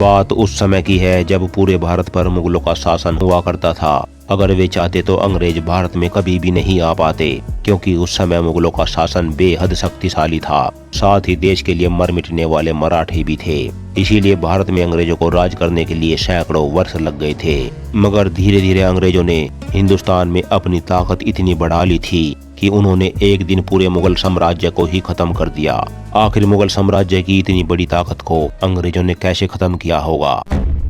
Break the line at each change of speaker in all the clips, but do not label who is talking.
बात उस समय की है जब पूरे भारत पर मुगलों का शासन हुआ करता था। अगर वे चाहते तो अंग्रेज भारत में कभी भी नहीं आ पाते, क्योंकि उस समय मुगलों का शासन बेहद शक्तिशाली था। साथ ही देश के लिए मर मिटने वाले मराठे भी थे। इसीलिए भारत में अंग्रेजों को राज करने के लिए सैकड़ों वर्ष लग गए थे। मगर धीरे धीरे अंग्रेजों ने हिंदुस्तान में अपनी ताकत इतनी बढ़ा ली थी कि उन्होंने एक दिन पूरे मुगल साम्राज्य को ही खत्म कर दिया। आखिर मुगल साम्राज्य की इतनी बड़ी ताकत को अंग्रेजों ने कैसे खत्म किया होगा।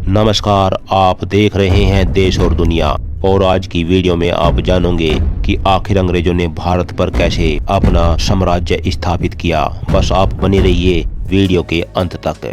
नमस्कार, आप देख रहे हैं देश और दुनिया, और आज की वीडियो में आप जानोगे कि आखिर अंग्रेजों ने भारत पर कैसे अपना साम्राज्य स्थापित किया। बस आप बने रहिए वीडियो के अंत तक।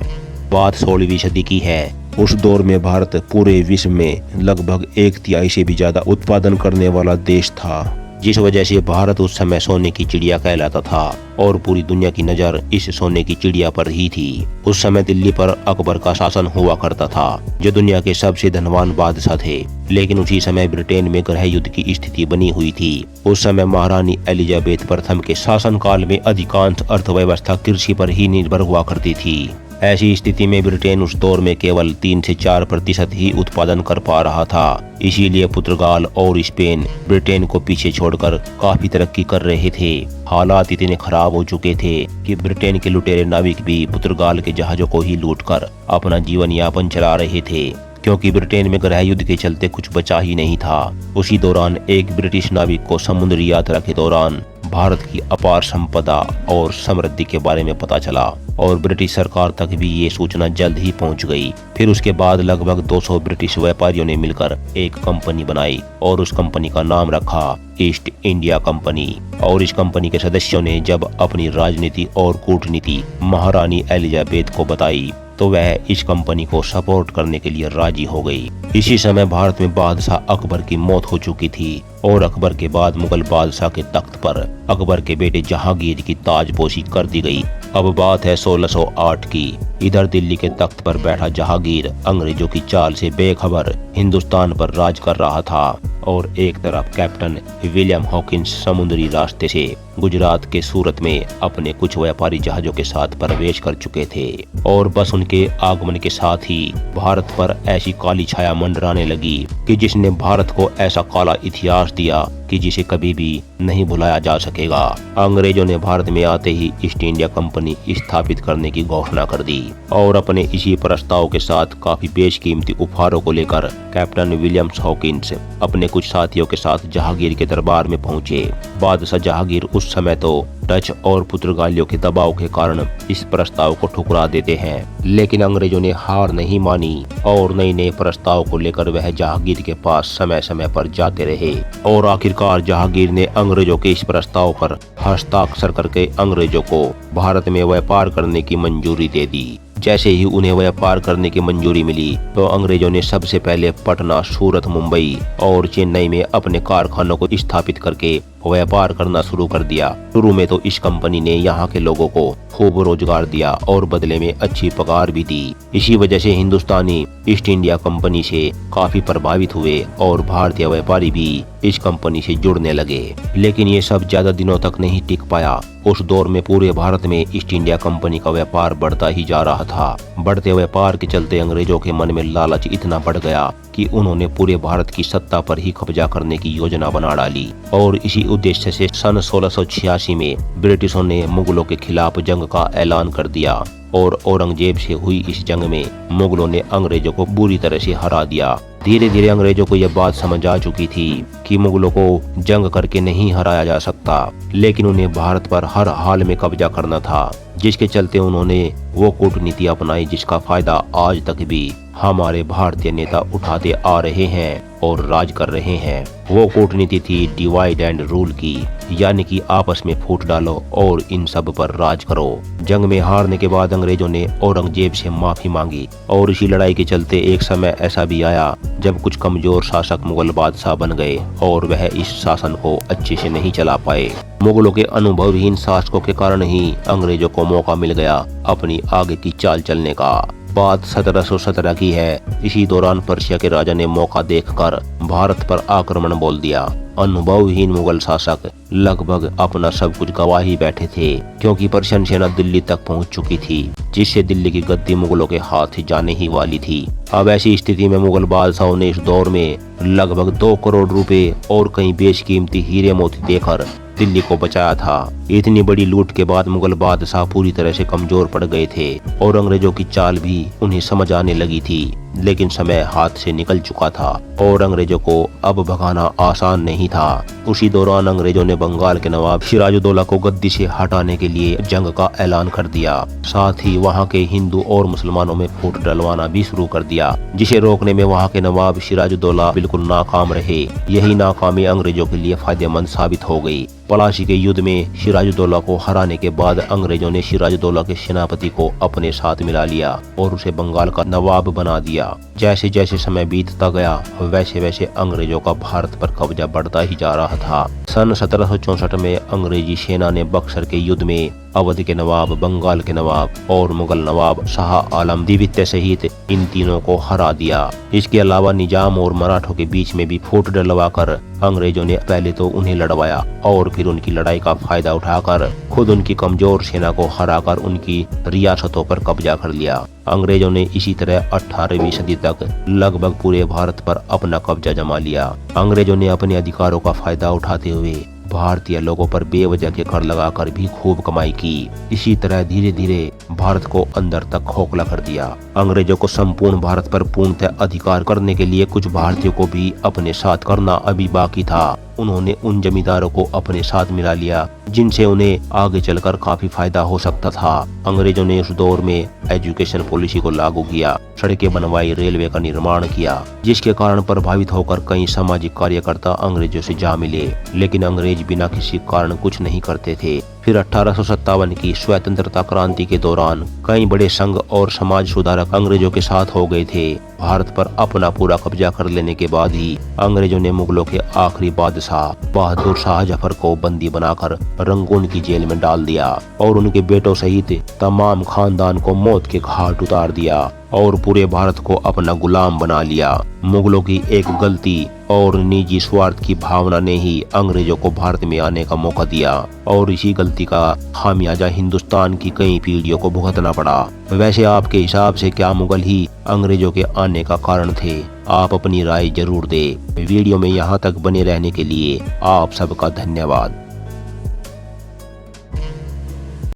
बात 16वीं सदी की है। उस दौर में भारत पूरे विश्व में लगभग 1/3 से भी ज्यादा उत्पादन करने वाला देश था, जिस वजह से भारत उस समय सोने की चिड़िया कहलाता था और पूरी दुनिया की नजर इस सोने की चिड़िया पर ही थी। उस समय दिल्ली पर अकबर का शासन हुआ करता था, जो दुनिया के सबसे धनवान बादशाह थे। लेकिन उसी समय ब्रिटेन में गृह युद्ध की स्थिति बनी हुई थी। उस समय महारानी एलिजाबेथ प्रथम के शासनकाल में अधिकांश अर्थव्यवस्था कृषि पर ही निर्भर हुआ करती थी। ऐसी स्थिति में ब्रिटेन उस दौर में केवल 3 से 4% ही उत्पादन कर पा रहा था। इसीलिए पुर्तगाल और स्पेन ब्रिटेन को पीछे छोड़कर काफी तरक्की कर रहे थे। हालात इतने खराब हो चुके थे कि ब्रिटेन के लुटेरे नाविक भी पुर्तगाल के जहाजों को ही लूटकर अपना जीवन यापन चला रहे थे, क्योंकि ब्रिटेन में गृह युद्ध के चलते कुछ बचा ही नहीं था। उसी दौरान एक ब्रिटिश नाविक को समुद्री यात्रा के दौरान भारत की अपार संपदा और समृद्धि के बारे में पता चला, और ब्रिटिश सरकार तक भी ये सूचना जल्द ही पहुंच गई। फिर उसके बाद लगभग 200 ब्रिटिश व्यापारियों ने मिलकर एक कंपनी बनाई और उस कंपनी का नाम रखा ईस्ट इंडिया कंपनी। और इस कंपनी के सदस्यों ने जब अपनी राजनीति और कूटनीति महारानी एलिजाबेथ को बताई, तो वह इस कंपनी को सपोर्ट करने के लिए राजी हो गई। इसी समय भारत में बादशाह अकबर की मौत हो चुकी थी, और अकबर के बाद मुगल बादशाह के तख्त पर अकबर के बेटे जहांगीर की ताजपोशी कर दी गई। अब बात है 1608 की। इधर दिल्ली के तख्त पर बैठा जहांगीर अंग्रेजों की चाल से बेखबर हिंदुस्तान पर राज कर रहा था, और एक तरफ कैप्टन विलियम हॉकिंस समुद्री रास्ते से गुजरात के सूरत में अपने कुछ व्यापारी जहाजों के साथ प्रवेश कर चुके थे। और बस उनके आगमन के साथ ही भारत पर ऐसी काली छाया मंडराने लगी कि जिसने भारत को ऐसा काला इतिहास दिया कि जिसे कभी भी नहीं भुलाया जा सकेगा। अंग्रेजों ने भारत में आते ही ईस्ट इंडिया कंपनी स्थापित करने की घोषणा कर दी, और अपने इसी प्रस्ताव के साथ काफी बेशकीमती उपहारों को लेकर कैप्टन विलियम हॉकिंस अपने कुछ साथियों के साथ जहांगीर के दरबार में पहुंचे। बादशाह जहांगीर उस समय तो डच और पुर्तगालियों के दबाव के कारण इस प्रस्ताव को ठुकरा देते हैं, लेकिन अंग्रेजों ने हार नहीं मानी और नए नए प्रस्ताव को लेकर वह जहांगीर के पास समय समय पर जाते रहे। और आखिरकार जहांगीर ने अंग्रेजों के इस प्रस्ताव पर हस्ताक्षर करके अंग्रेजों को भारत में व्यापार करने की मंजूरी दे दी। जैसे ही उन्हें व्यापार करने की मंजूरी मिली, तो अंग्रेजों ने सबसे पहले पटना, सूरत, मुंबई और चेन्नई में अपने कारखानों को स्थापित करके व्यापार करना शुरू कर दिया। शुरू में तो इस कंपनी ने यहाँ के लोगों को खूब रोजगार दिया और बदले में अच्छी पगार भी दी। इसी वजह से हिंदुस्तानी ईस्ट इंडिया कंपनी से काफी प्रभावित हुए और भारतीय व्यापारी भी इस कंपनी से जुड़ने लगे। लेकिन ये सब ज्यादा दिनों तक नहीं टिक पाया। उस दौर में पूरे भारत में ईस्ट इंडिया कंपनी का व्यापार बढ़ता ही जा रहा था। बढ़ते व्यापार के चलते अंग्रेजों के मन में लालच इतना बढ़ गया कि उन्होंने पूरे भारत की सत्ता पर ही कब्जा करने की योजना बना डाली। और इसी उद्देश्य से सन 1686 में ब्रिटिशों ने मुगलों के खिलाफ जंग का ऐलान कर दिया, और औरंगजेब से हुई इस जंग में मुगलों ने अंग्रेजों को बुरी तरह से हरा दिया। धीरे धीरे अंग्रेजों को यह बात समझ आ चुकी थी कि मुगलों को जंग करके नहीं हराया जा सकता, लेकिन उन्हें भारत पर हर हाल में कब्जा करना था, जिसके चलते उन्होंने वो कूटनीति अपनाई जिसका फायदा आज तक भी हमारे भारतीय नेता उठाते आ रहे हैं और राज कर रहे हैं। वो कूटनीति थी डिवाइड एंड रूल की, यानी कि आपस में फूट डालो और इन सब पर राज करो। जंग में हारने के बाद अंग्रेजों ने औरंगजेब से माफी मांगी, और इसी लड़ाई के चलते एक समय ऐसा भी आया जब कुछ कमजोर शासक मुगल बादशाह बन गए और वह इस शासन को अच्छे से नहीं चला पाए। मुगलों के अनुभवहीन शासकों के कारण ही अंग्रेजों को मौका मिल गया अपनी आगे की चाल चलने का। बात 1717 की है। इसी दौरान पर्शिया के राजा ने मौका देखकर भारत पर आक्रमण बोल दिया। अनुभवहीन मुगल शासक लगभग अपना सब कुछ गवा ही बैठे थे, क्योंकि पर्शियन सेना दिल्ली तक पहुंच चुकी थी, जिससे दिल्ली की गद्दी मुगलों के हाथ जाने ही वाली थी। अब ऐसी स्थिति में मुगल बादशाहों ने इस दौर में लगभग 2 करोड़ रुपए और कई बेशकीमती हीरे मोती देकर दिल्ली को बचाया था। इतनी बड़ी लूट के बाद मुगल बादशाह पूरी तरह से कमजोर पड़ गए थे और अंग्रेजों की चाल भी उन्हें समझ आने लगी थी, लेकिन समय हाथ से निकल चुका था और अंग्रेजों को अब भगाना आसान नहीं था। उसी दौरान अंग्रेजों ने बंगाल के नवाब सिराजुद्दौला को गद्दी से हटाने के लिए जंग का ऐलान कर दिया। साथ ही वहां के हिंदू और मुसलमानों में फूट डलवाना भी शुरू कर दिया, जिसे रोकने में वहां के नवाब सिराजुद्दौला बिल्कुल नाकाम रहे। यही नाकामी अंग्रेजों के लिए फायदेमंद साबित हो गई। पलासी के युद्ध में सिराजुद्दौला को हराने के बाद अंग्रेजों ने सिराजुद्दौला के सेनापति को अपने साथ मिला लिया और उसे बंगाल का नवाब बना दिया। जैसे जैसे समय बीतता गया वैसे वैसे अंग्रेजों का भारत पर कब्जा बढ़ता ही जा रहा था। सन 1764 में अंग्रेजी सेना ने बक्सर के युद्ध में अवध के नवाब, बंगाल के नवाब और मुगल नवाब शाह आलम द्वितीय सहित इन तीनों को हरा दिया। इसके अलावा निजाम और मराठों के बीच में भी फूट डलवाकर अंग्रेजों ने पहले तो उन्हें लड़वाया और फिर उनकी लड़ाई का फायदा उठाकर खुद उनकी कमजोर सेना को हराकर उनकी रियासतों पर कब्जा कर लिया। अंग्रेजों ने इसी तरह 18वीं सदी तक लगभग पूरे भारत पर अपना कब्जा जमा लिया। अंग्रेजों ने अपने अधिकारों का फायदा उठाते हुए भारतीय लोगों पर बेवजह के कर लगाकर भी खूब कमाई की। इसी तरह धीरे धीरे भारत को अंदर तक खोखला कर दिया। अंग्रेजों को संपूर्ण भारत पर पूर्णतः अधिकार करने के लिए कुछ भारतीयों को भी अपने साथ करना अभी बाकी था। उन्होंने उन जमींदारों को अपने साथ मिला लिया जिनसे उन्हें आगे चलकर काफी फायदा हो सकता था। अंग्रेजों ने उस दौर में एजुकेशन पॉलिसी को लागू किया, सड़कें बनवाई, रेलवे का निर्माण किया, जिसके कारण प्रभावित होकर कई सामाजिक कार्यकर्ता अंग्रेजों से जा मिले। लेकिन अंग्रेज बिना किसी कारण कुछ नहीं करते थे। फिर 1857 की स्वतंत्रता क्रांति के दौरान कई बड़े संघ और समाज सुधारक अंग्रेजों के साथ हो गए थे। भारत पर अपना पूरा कब्जा कर लेने के बाद ही अंग्रेजों ने मुगलों के आखिरी बादशाह बहादुर शाह जफर को बंदी बनाकर रंगून की जेल में डाल दिया और उनके बेटों सहित तमाम खानदान को मौत के घाट उतार दिया और पूरे भारत को अपना गुलाम बना लिया। मुगलों की एक गलती और निजी स्वार्थ की भावना ने ही अंग्रेजों को भारत में आने का मौका दिया और इसी गलती का खामियाजा हिंदुस्तान की कई पीढ़ियों को भुगतना पड़ा। वैसे आपके हिसाब से क्या मुगल ही अंग्रेजों के आने का कारण थे? आप अपनी राय जरूर दें। वीडियो में यहाँ तक बने रहने के लिए आप सबका धन्यवाद।